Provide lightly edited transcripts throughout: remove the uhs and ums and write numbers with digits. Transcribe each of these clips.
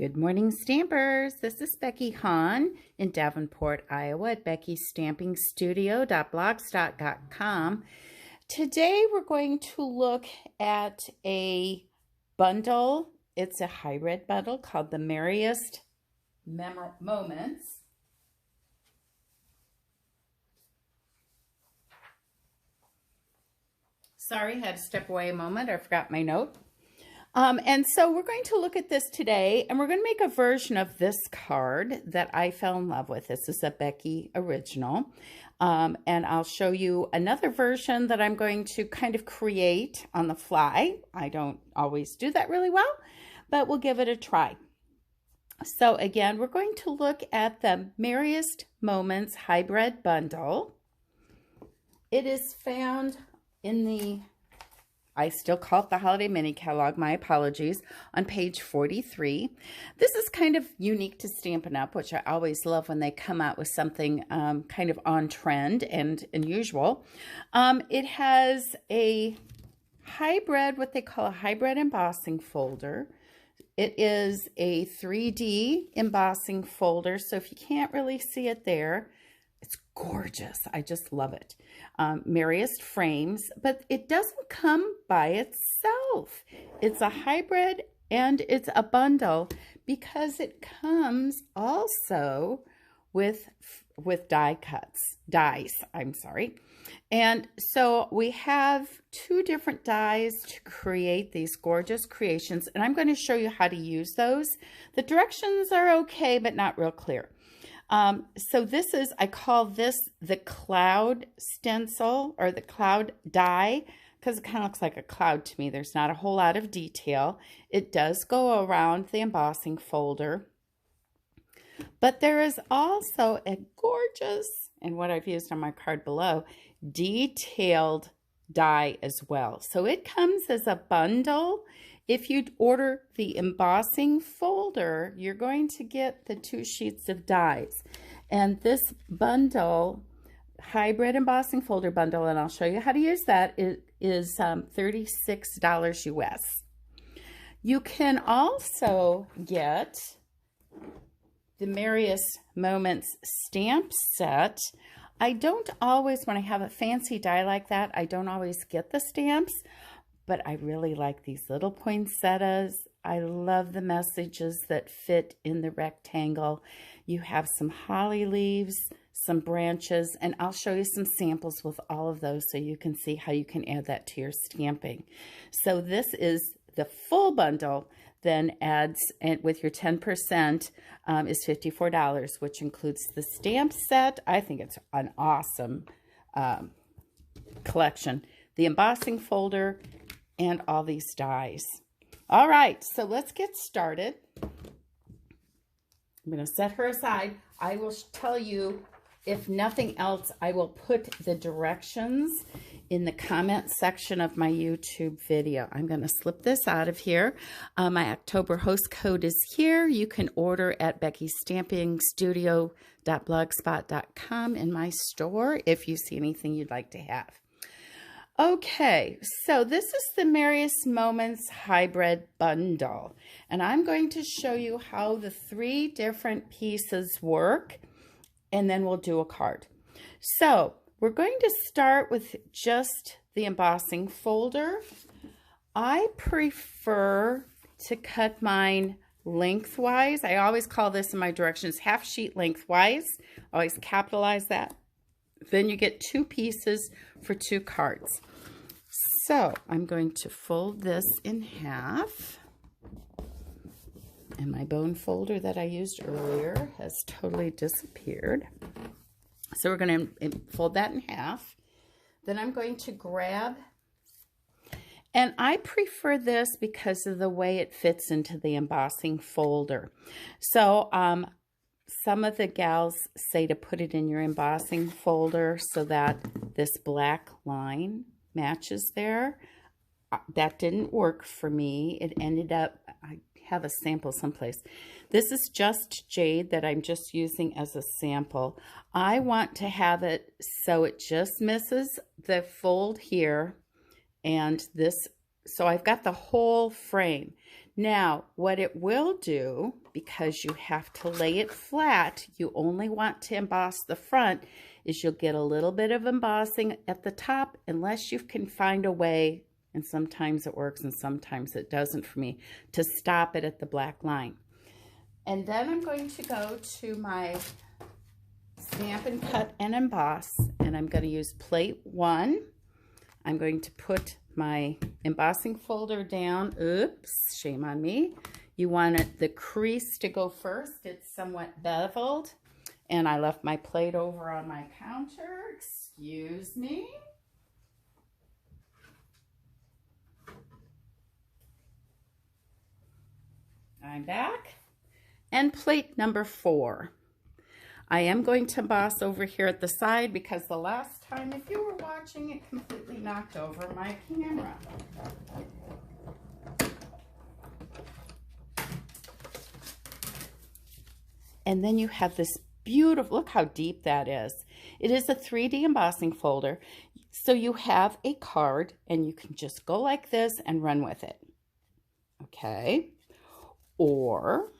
Good morning, Stampers. This is Becky Hahn in Davenport, Iowa at beckystampingstudio.blogspot.com. Today we're going to look at a bundle. It's a hybrid bundle called the Merriest Moments. Sorry, had to step away a moment. I forgot my note. And so we're going to look at this today, and we're going to make a version of this card that I fell in love with. This is a Becky original. And I'll show you another version that I'm going to kind of create on the fly. I don't always do that really well, but we'll give it a try. So again, we're going to look at the Merriest Moments Hybrid Bundle. It is found in the, I still call it the Holiday Mini Catalog, my apologies, on page 43. This is kind of unique to Stampin' Up!, which I always love when they come out with something kind of on trend and unusual. It has a hybrid, what they call a hybrid embossing folder. It is a 3D embossing folder, so if you can't really see it there, it's gorgeous. I just love it. Merriest frames, but it doesn't come by itself. It's a hybrid and it's a bundle because it comes also with dies, I'm sorry. And so we have two different dies to create these gorgeous creations, and I'm going to show you how to use those. The directions are okay, but not real clear. So this is, I call this the cloud stencil or the cloud die because it kind of looks like a cloud to me. There's not a whole lot of detail. It does go around the embossing folder. But there is also a gorgeous, and what I've used on my card below, detailed die as well. So it comes as a bundle. If you order the embossing folder, you're going to get the 2 sheets of dies. And this bundle, hybrid embossing folder bundle, and I'll show you how to use that, is $36 US. You can also get the Merriest Moments stamp set. I don't always, when I have a fancy die like that, I don't always get the stamps. But I really like these little poinsettias. I love the messages that fit in the rectangle. You have some holly leaves, some branches, and I'll show you some samples with all of those so you can see how you can add that to your stamping. So this is the full bundle, then adds, and with your 10% is $54, which includes the stamp set. I think it's an awesome collection. The embossing folder, and all these dies. All right, so let's get started. I'm going to set her aside. I will tell you, if nothing else, I will put the directions in the comment section of my YouTube video. I'm going to slip this out of here. My October host code is here. You can order at beckystampingstudio.blogspot.com in my store if you see anything you'd like to have. Okay, so this is the Merriest Moments Hybrid Bundle, and I'm going to show you how the 3 different pieces work, and then we'll do a card. So we're going to start with just the embossing folder. I prefer to cut mine lengthwise. I always call this in my directions half sheet lengthwise. Always capitalize that. Then you get 2 pieces for 2 cards. So I'm going to fold this in half. And my bone folder that I used earlier has totally disappeared. So we're going to fold that in half. Then I'm going to grab, and I prefer this because of the way it fits into the embossing folder. So some of the gals say to put it in your embossing folder so that this black line matches there. That didn't work for me. It ended up, I have a sample someplace. This is just jade that I'm just using as a sample. I want to have it so it just misses the fold here, and this So I've got the whole frame. Now, what it will do, because you have to lay it flat, you only want to emboss the front, is you'll get a little bit of embossing at the top unless you can find a way, and sometimes it works and sometimes it doesn't for me, to stop it at the black line. And then I'm going to go to my Stampin' Cut and Emboss, and I'm going to use plate 1. I'm going to put my embossing folder down. Oops, shame on me. You want the crease to go first. It's somewhat beveled. And I left my plate over on my counter. Excuse me. I'm back. And plate number 4. I am going to emboss over here at the side because the last time, if you were watching, it completely knocked over my camera. And then you have this beautiful, look how deep that is. It is a 3D embossing folder. So you have a card and you can just go like this and run with it. Okay. Or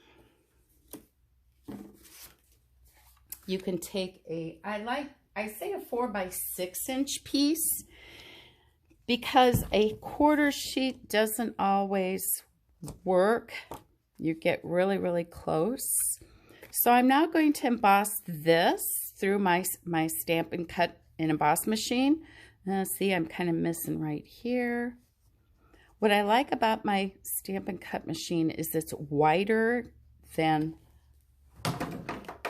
you can take I say a 4x6" piece because a quarter sheet doesn't always work. You get really, really close. So I'm now going to emboss this through my Stampin' Cut and Emboss machine. See, I'm kind of missing right here. What I like about my Stampin' Cut machine is it's wider than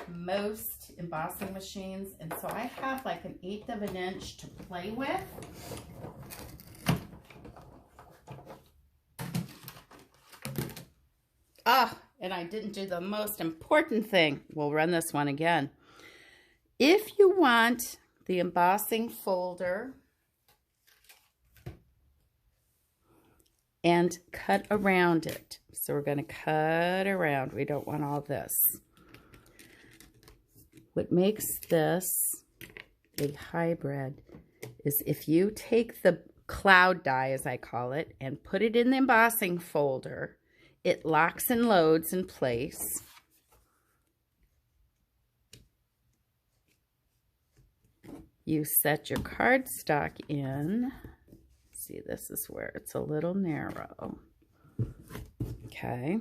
most embossing machines, and so I have like 1/8 of an inch to play with. And I didn't do the most important thing. We'll run this one again. If you want the embossing folder and cut around it, so we're going to cut around. We don't want all this. What makes this a hybrid is if you take the cloud die, as I call it, and put it in the embossing folder, it locks and loads in place. You set your cardstock in. See, this is where it's a little narrow. Okay.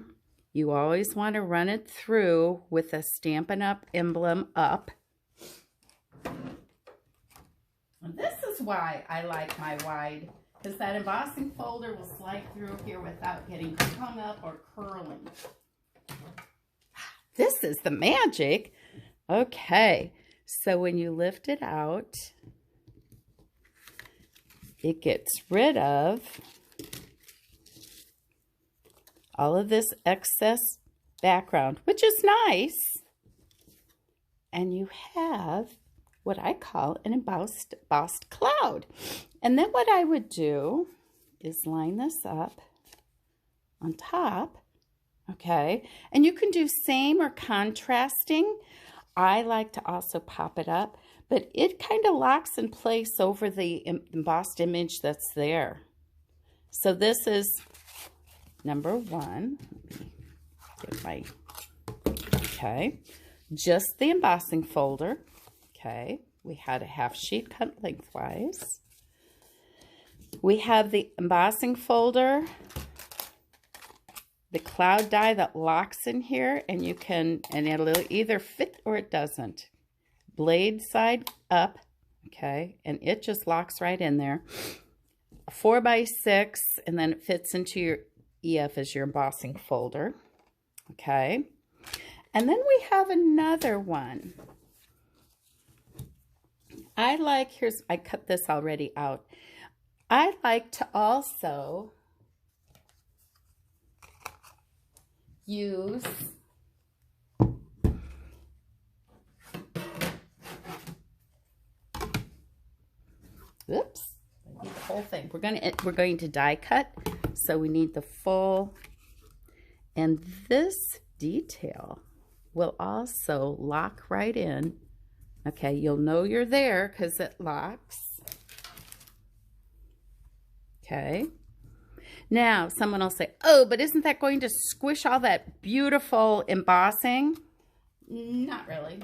You always want to run it through with a Stampin' Up! Emblem up. And this is why I like my wide, because that embossing folder will slide through here without getting hung up or curling. This is the magic. Okay, so when you lift it out, it gets rid of all of this excess background, which is nice. And you have what I call an embossed cloud. And then what I would do is line this up on top, okay? And you can do same or contrasting. I like to also pop it up, but it kind of locks in place over the embossed image that's there. So this is number 1. Let me get my, okay, just the embossing folder. Okay, we had a half sheet cut lengthwise. We have the embossing folder, the cloud die that locks in here, and you can, and it'll either fit or it doesn't. Blade side up, okay, and it just locks right in there. 4x6, and then it fits into your EF as your embossing folder, okay. And then we have another one. I like, I cut this already out. I like to also use oops, I need the whole thing. We're going to die cut, so we need the full, and this detail will also lock right in. Okay, you'll know you're there because it locks. Okay, Now, someone will say, oh, but isn't that going to squish all that beautiful embossing? Not really.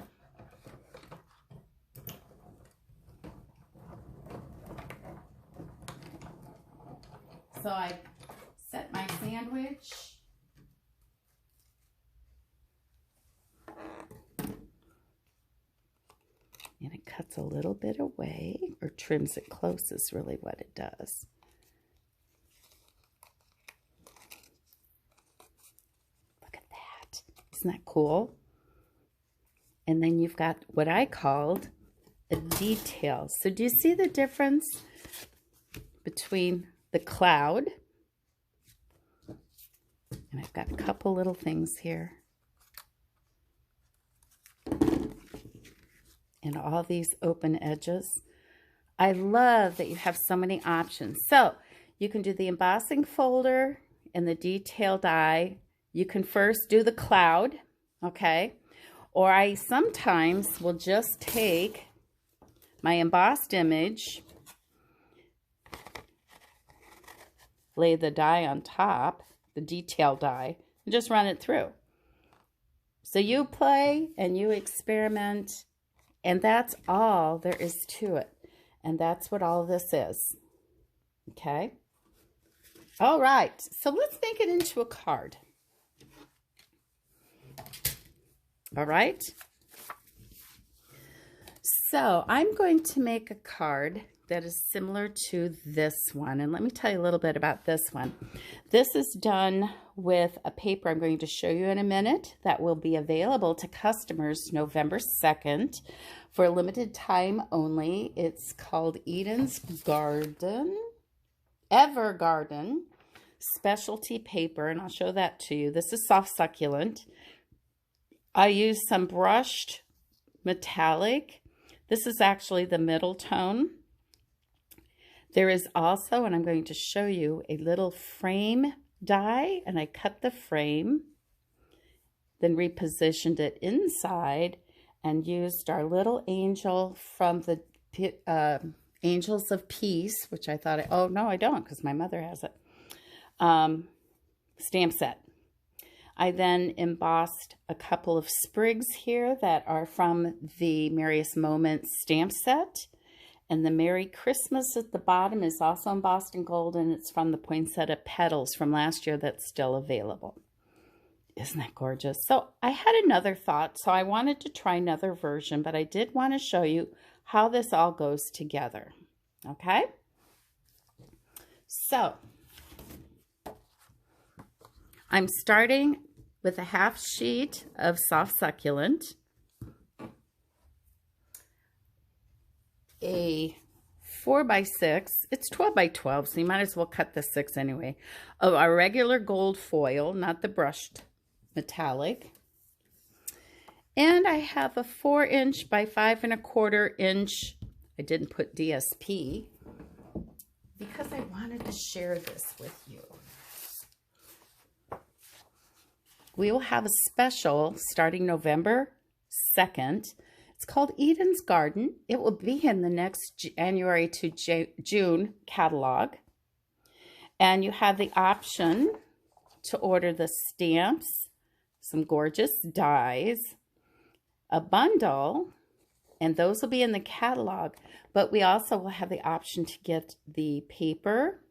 So I set my sandwich. And it cuts a little bit away, or trims it close is really what it does. Look at that. Isn't that cool? And then you've got what I called a detail. So do you see the difference between the cloud? And I've got a couple little things here. And all these open edges. I love that you have so many options. So you can do the embossing folder and the detail die. You can first do the cloud, okay? Or I sometimes will just take my embossed image, lay the die on top, the detail die, and just run it through. So you play and you experiment, and that's all there is to it. And that's what all of this is. Okay? All right. So let's make it into a card. All right? So I'm going to make a card that is similar to this one. And let me tell you a little bit about this one. This is done with a paper I'm going to show you in a minute that will be available to customers November 2nd for a limited time only. It's called Eden's Garden, Evergarden Specialty Paper, and I'll show that to you. This is soft succulent. I used some brushed metallic. This is actually the middle tone. There is also, and I'm going to show you, a little frame die, and I cut the frame, then repositioned it inside, and used our little angel from the Angels of Peace, which I thought, oh no, I don't, because my mother has it, stamp set. I then embossed a couple of sprigs here that are from the Merriest Moments stamp set. And the Merry Christmas at the bottom is also embossed in gold, and it's from the Poinsettia petals from last year that's still available. Isn't that gorgeous? So I had another thought, so I wanted to try another version, but I did want to show you how this all goes together. Okay? So I'm starting with a half sheet of soft succulent, a 4x6, it's 12 by 12, so you might as well cut the 6 anyway, of our regular gold foil, not the brushed metallic. And I have a 4" by 5 1/4". I didn't put DSP because I wanted to share this with you. We will have a special starting November 2nd. It's called Eden's Garden. It will be in the next January to June catalog. And you have the option to order the stamps, some gorgeous dies, a bundle, and those will be in the catalog. But we also will have the option to get the paper,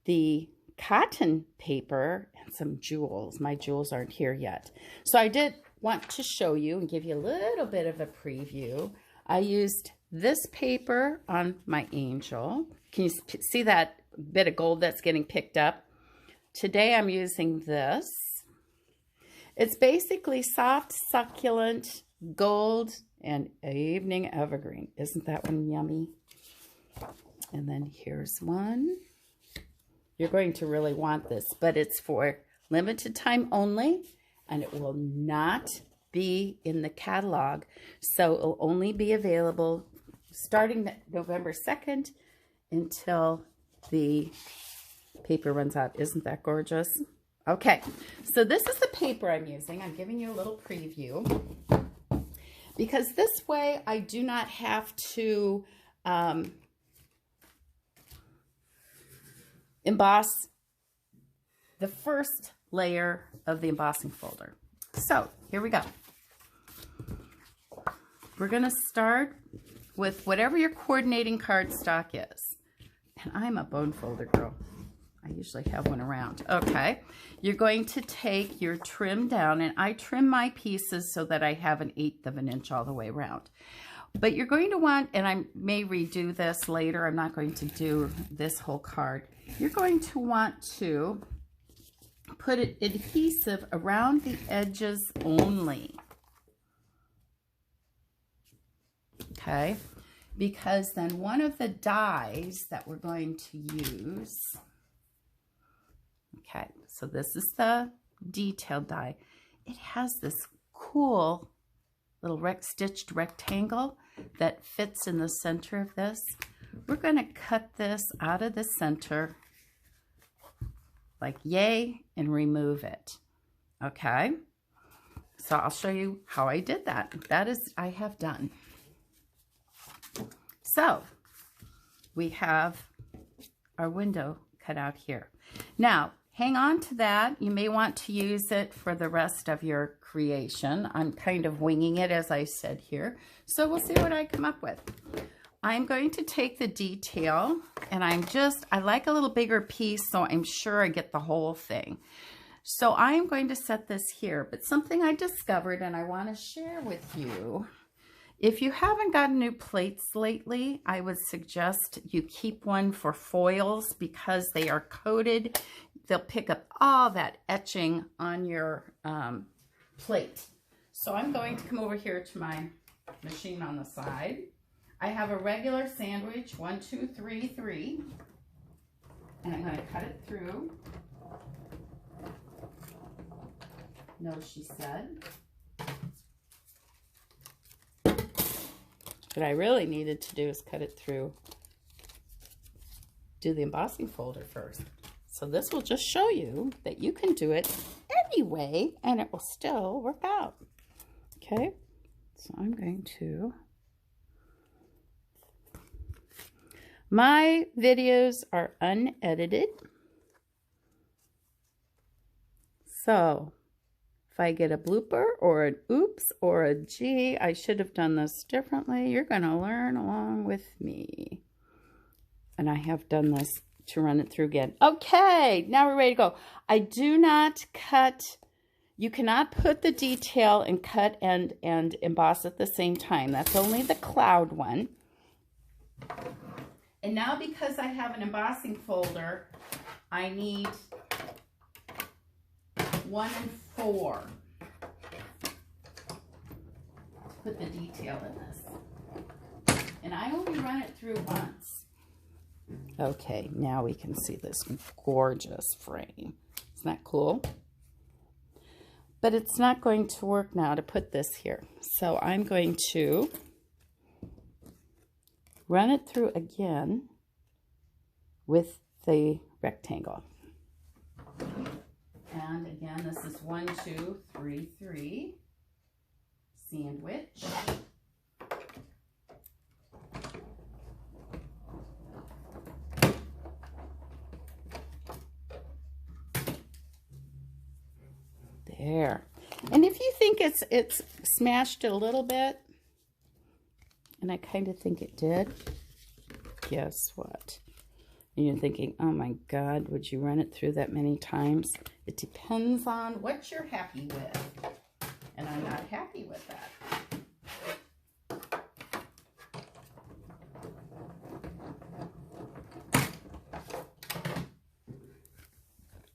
the cotton paper, and some jewels. My jewels aren't here yet. So I did want to show you and give you a little bit of a preview. I used this paper on my angel. Can you see that bit of gold that's getting picked up? Today I'm using this. It's basically soft, succulent, gold, and evening evergreen. Isn't that one yummy? And then here's one. You're going to really want this, but it's for limited time only, and it will not be in the catalog. So it will only be available starting November 2nd until the paper runs out. Isn't that gorgeous? Okay, so this is the paper I'm using. I'm giving you a little preview because this way I do not have to emboss the first layer of the embossing folder. So here we go. We're going to start with whatever your coordinating cardstock is. And I'm a bone folder girl. I usually have one around. Okay, you're going to take your trim down, and I trim my pieces so that I have 1/8 of an inch all the way around. But you're going to want, and I may redo this later, I'm not going to do this whole card. You're going to want to put adhesive around the edges only. Okay, because then one of the dies that we're going to use, okay, so this is the detailed die. It has this cool little stitched rectangle that fits in the center of this. We're going to cut this out of the center like yay and remove it. Okay, so I'll show you how I did that. That is, I have done. So we have our window cut out here. Now, hang on to that. You may want to use it for the rest of your creation. I'm kind of winging it, as I said here. So we'll see what I come up with. I'm going to take the detail, and I like a little bigger piece, so I'm sure I get the whole thing. So I'm going to set this here, but something I discovered and I want to share with you. If you haven't gotten new plates lately, I would suggest you keep one for foils because they are coated. They'll pick up all that etching on your plate. So I'm going to come over here to my machine on the side. I have a regular sandwich, 1, 2, 3, 3. And I'm going to cut it through. No, she said. What I really needed to do is cut it through, do the embossing folder first. So this will just show you that you can do it anyway and it will still work out. Okay, so I'm going to, my videos are unedited. So if I get a blooper or an oops or a gee, I should have done this differently, you're going to learn along with me. And I have done this to run it through again. Okay, now we're ready to go. I do not cut, you cannot put the detail and cut and emboss at the same time. That's only the cloud one. And now because I have an embossing folder, I need 1 and 4 to put the detail in this. And I only run it through once. Okay, now we can see this gorgeous frame. Isn't that cool? But it's not going to work now to put this here. So I'm going to run it through again with the rectangle. And again, this is 1, 2, 3, 3, sandwich. There. And if you think it's smashed it a little bit, and I kind of think it did, guess what? And you're thinking, oh my God, would you run it through that many times? It depends on what you're happy with. And I'm not happy with that.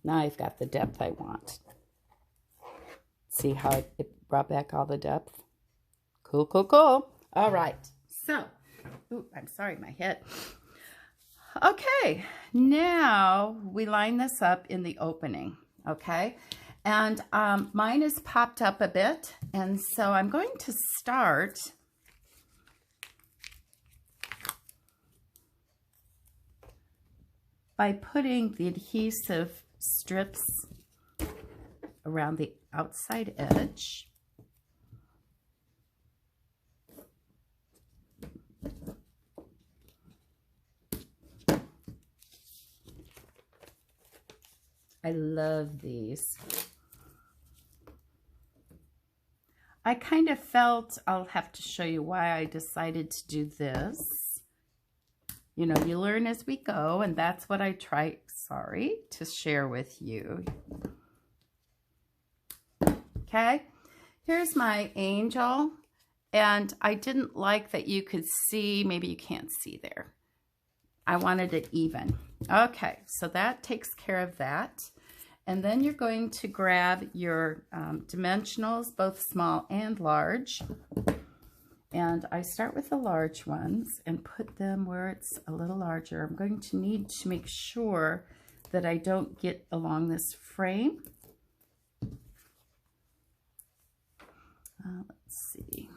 Now I've got the depth I want. See how it brought back all the depth? Cool, cool, cool. All right. So, ooh, I'm sorry, my head. Okay, now we line this up in the opening, okay? And mine is popped up a bit, and so I'm going to start by putting the adhesive strips around the outside edge. I love these. I kind of felt, I'll have to show you why I decided to do this. You know, you learn as we go, and that's what I try, to share with you. Okay, here's my angel, and I didn't like that you could see, maybe you can't see there. I wanted it even. Okay, so that takes care of that. And then you're going to grab your dimensionals, both small and large. And I start with the large ones and put them where it's a little larger. I'm going to need to make sure that I don't get along this frame. Let's see.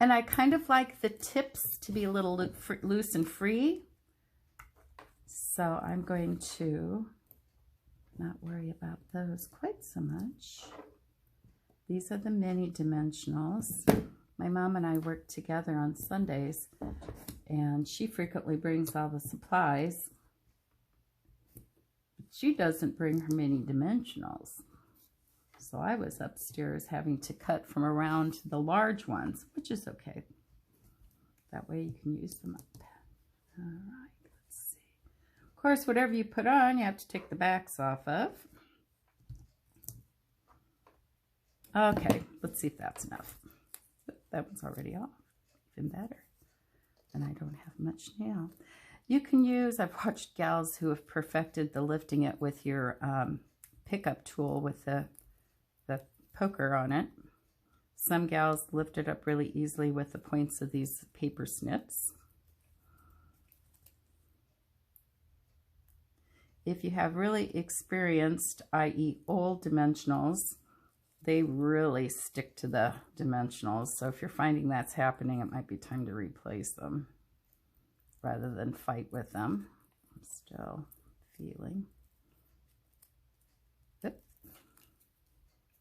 And I kind of like the tips to be a little loose and free. So I'm going to not worry about those quite so much. These are the mini dimensionals. My mom and I work together on Sundays, and she frequently brings all the supplies. But she doesn't bring her mini dimensionals. So I was upstairs having to cut from around the large ones, which is okay. That way you can use them up. All right. Of course, whatever you put on, you have to take the backs off of. Okay, let's see if that's enough. That one's already off, even better. And I don't have much now. You can use, I've watched gals who have perfected the lifting it with your pickup tool with the poker on it. Some gals lift it up really easily with the points of these paper snips. If you have really experienced, i.e. old dimensionals, they really stick to the dimensionals. So if you're finding that's happening, it might be time to replace them rather than fight with them. I'm still feeling. Oop.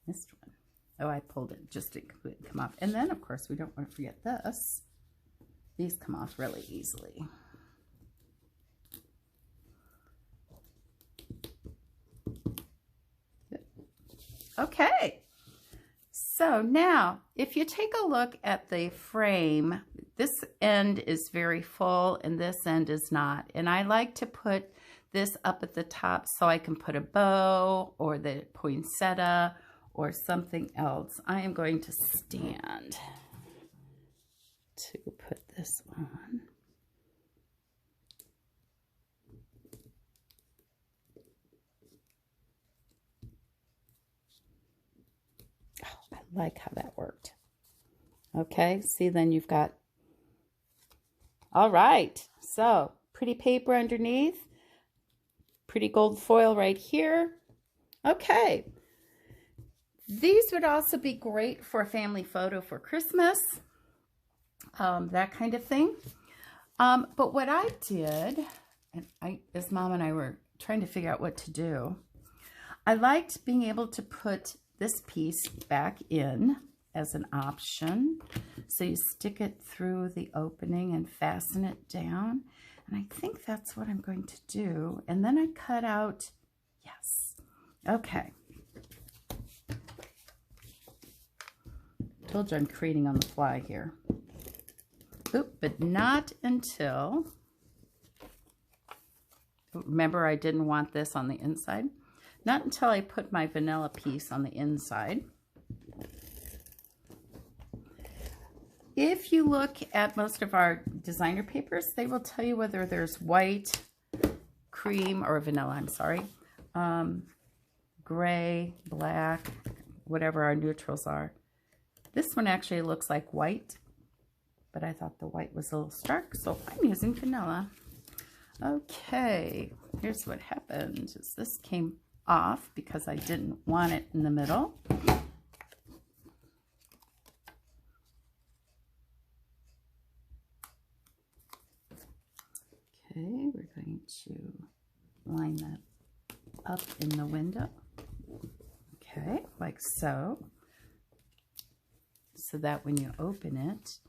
Missed one. Oh, I pulled it just to completely come off. And then, of course, we don't want to forget this. These come off really easily. Okay, so now if you take a look at the frame, this end is very full and this end is not. And I like to put this up at the top so I can put a bow or the poinsettia or something else. I am going to stand to put this on. I like how that worked. Okay, see, then you've got, all right, so pretty paper underneath, pretty gold foil right here. Okay, these would also be great for a family photo for Christmas, that kind of thing. But what I did, and as Mom and I were trying to figure out what to do, I liked being able to put this piece back in as an option. So you stick it through the opening and fasten it down. And I think that's what I'm going to do. And then I cut out, yes. Okay. Told you I'm creating on the fly here. Oop, but not until, remember I didn't want this on the inside. Not until I put my vanilla piece on the inside. If you look at most of our designer papers, they will tell you whether there's white, cream, or vanilla, I'm sorry, gray, black, whatever our neutrals are. This one actually looks like white, but I thought the white was a little stark, so I'm using vanilla. Okay, here's what happened, is this came off because I didn't want it in the middle. Okay, we're going to line that up in the window. Okay, like so. So that when you open it,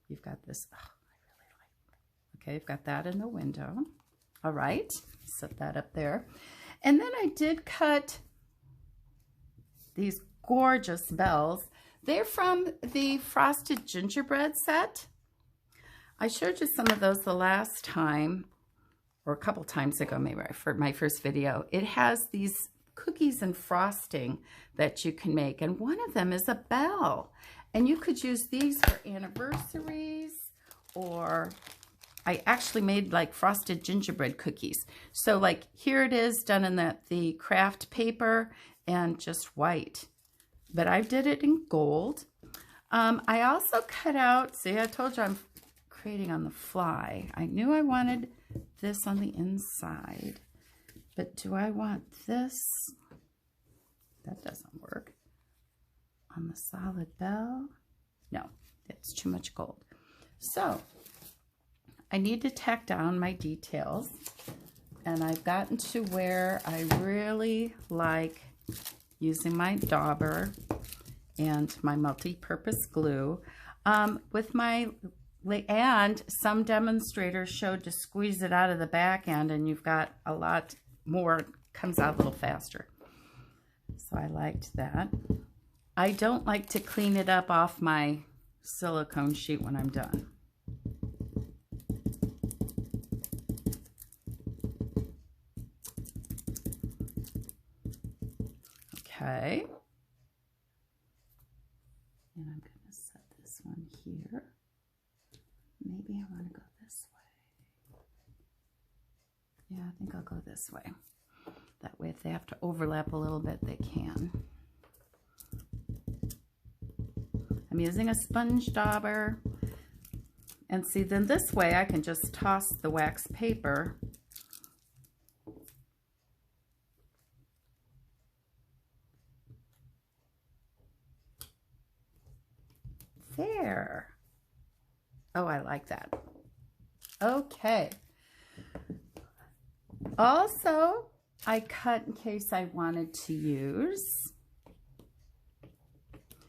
you've got this, oh, I really like it. Okay, you've got that in the window. All right, set that up there. And then I did cut these gorgeous bells. They're from the Frosted Gingerbread set. I showed you some of those the last time, or a couple times ago, maybe for my first video. It has these cookies and frosting that you can make, and one of them is a bell. And you could use these for anniversaries, or I actually made like frosted gingerbread cookies. So like here it is done in the craft paper and just white. But I did it in gold. I also cut out, see, I told you I'm creating on the fly. I knew I wanted this on the inside, but do I want this? That doesn't work. On the solid bell? No, it's too much gold. So I need to tack down my details, and I've gotten to where I really like using my dauber and my multi-purpose glue. With my, and some demonstrators showed to squeeze it out of the back end, and you've got a lot more, comes out a little faster. So I liked that. I don't like to clean it up off my silicone sheet when I'm done. Okay. And I'm going to set this one here. Maybe I want to go this way. Yeah, I think I'll go this way. That way if they have to overlap a little bit, they can. I'm using a sponge dauber. And see, then this way I can just toss the wax paper there. Oh, I like that. Okay. Also, I cut in case I wanted to use,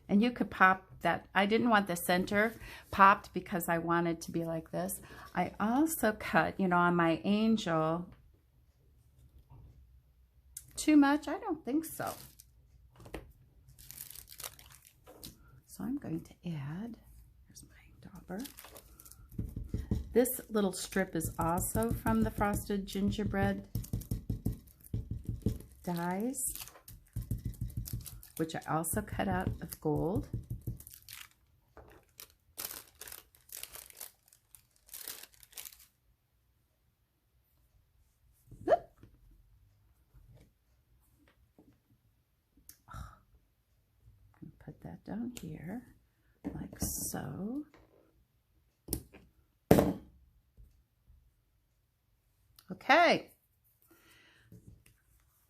and you could pop that. I didn't want the center popped because I wanted to be like this. I also cut, you know, on my angel. Too much? I don't think so. So I'm going to add, here's my dauber. This little strip is also from the Frosted Gingerbread dies, which I also cut out of gold. Put that down here like so. Okay.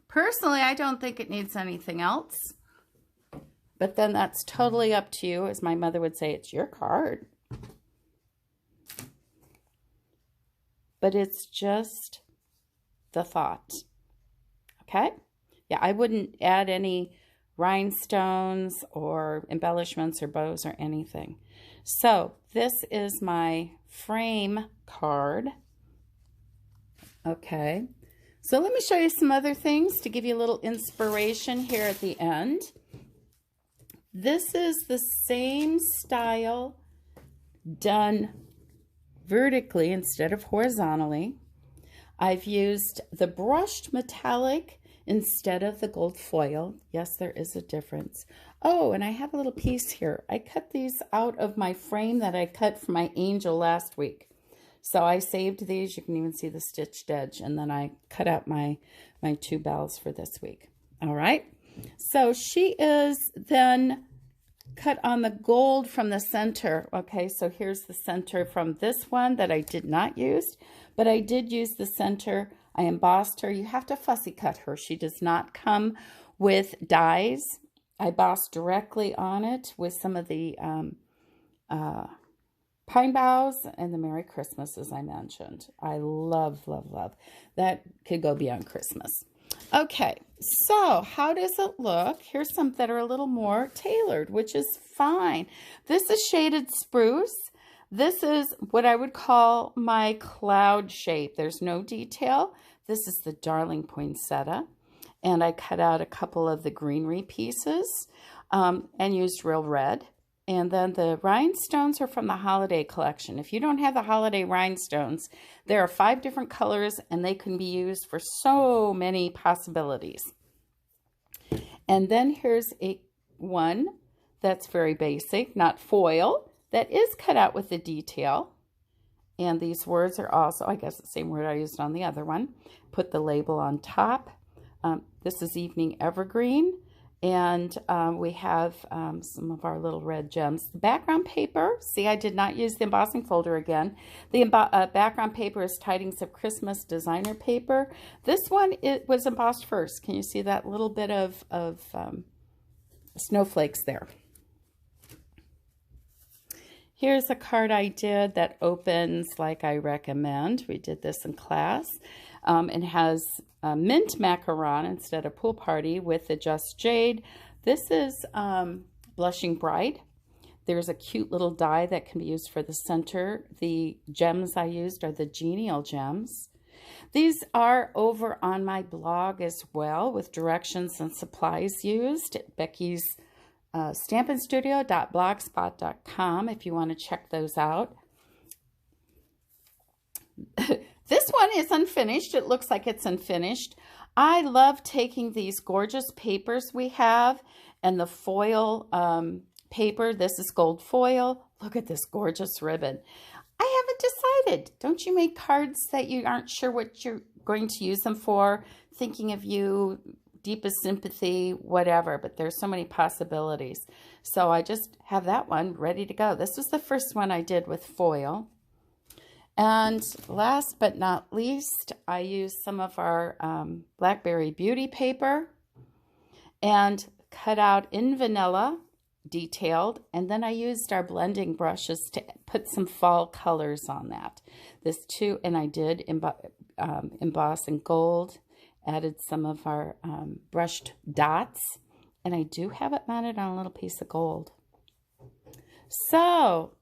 Personally, I don't think it needs anything else, but then that's totally up to you. As my mother would say, it's your card. But it's just the thought. Okay? Yeah, I wouldn't add any rhinestones or embellishments or bows or anything. So this is my frame card. Okay, so let me show you some other things to give you a little inspiration here at the end. This is the same style done vertically instead of horizontally. I've used the brushed metallic instead of the gold foil. Yes, there is a difference. Oh, and I have a little piece here. I cut these out of my frame that I cut for my angel last week. So I saved these. You can even see the stitched edge. And then I cut out my two bells for this week. All right. So she is then cut on the gold from the center. Okay, so here's the center from this one that I did not use. But I did use the center. I embossed her. You have to fussy cut her. She does not come with dies. I embossed directly on it with some of the pine boughs and the Merry Christmas, as I mentioned. I love, love, love. That could go beyond Christmas. Okay, so how does it look? Here's some that are a little more tailored, which is fine. This is shaded spruce. This is what I would call my cloud shape. There's no detail. This is the darling poinsettia. And I cut out a couple of the greenery pieces and used real red. And then the rhinestones are from the holiday collection. If you don't have the holiday rhinestones, there are 5 different colors and they can be used for so many possibilities. And then here's one that's very basic, not foil, that is cut out with the detail. And these words are also, I guess, the same word I used on the other one. Put the label on top. This is Evening Evergreen. And we have some of our little red gems. The background paper, see, I did not use the embossing folder again. The background paper is Tidings of Christmas designer paper. This one, it was embossed first. Can you see that little bit of snowflakes there? Here's a card I did that opens like I recommend. We did this in class. It has mint macaron instead of pool party with the Just Jade. This is Blushing Bright. There's a cute little die that can be used for the center. The gems I used are the genial gems. These are over on my blog as well with directions and supplies used at Becky's stampinstudio.blogspot.com if you want to check those out. This one is unfinished. It looks like it's unfinished. I love taking these gorgeous papers we have and the foil paper. This is gold foil. Look at this gorgeous ribbon. I haven't decided. Don't you make cards that you aren't sure what you're going to use them for? Thinking of you, deepest sympathy, whatever, but there's so many possibilities. So I just have that one ready to go. This was the first one I did with foil. And last but not least, I used some of our Blackberry Beauty paper and cut out in vanilla, detailed, and then I used our blending brushes to put some fall colors on that. This too, and I did emboss in gold, added some of our brushed dots, and I do have it mounted on a little piece of gold. So,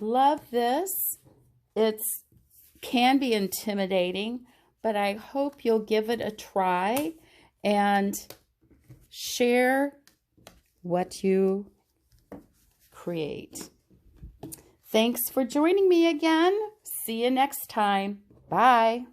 love this. It can be intimidating, but I hope you'll give it a try and share what you create. Thanks for joining me again. See you next time. Bye.